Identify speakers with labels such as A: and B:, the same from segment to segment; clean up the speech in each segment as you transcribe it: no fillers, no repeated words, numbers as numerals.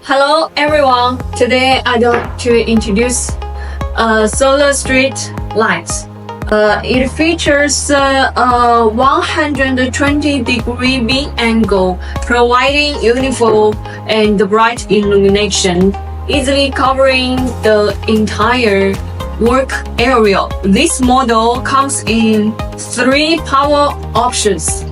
A: Hello everyone. Today I'd like to introduce solar street lights. It features a 120-degree beam angle, providing uniform and bright illumination, easily covering the entire work area. This model comes in 3 power options: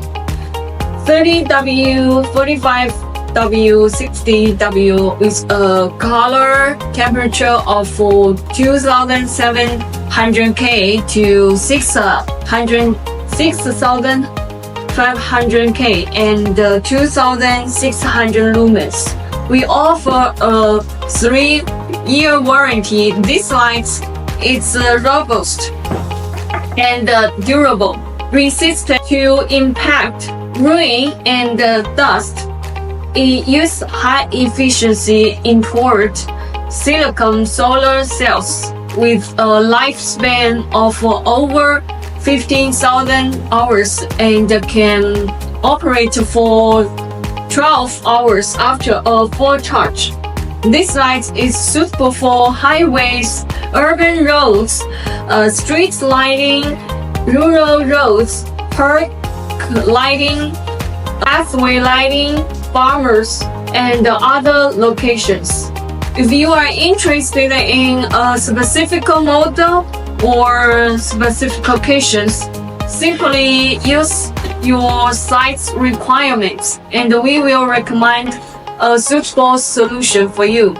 A: 30W, 45W, 60W, with a color temperature of 2700K to 6500K and 2600 lumens. We offer a 3-year warranty. This light is robust and durable, resistant to impact, rain, and dust. It uses high-efficiency import silicon solar cells with a lifespan of over 15,000 hours and can operate for 12 hours after a full charge. This light is suitable for highways, urban roads, street lighting, rural roads, park lighting, pathway lighting, farmers, and other locations. If you are interested in a specific model or specifications, simply use your site's requirements and we will recommend a suitable solution for you.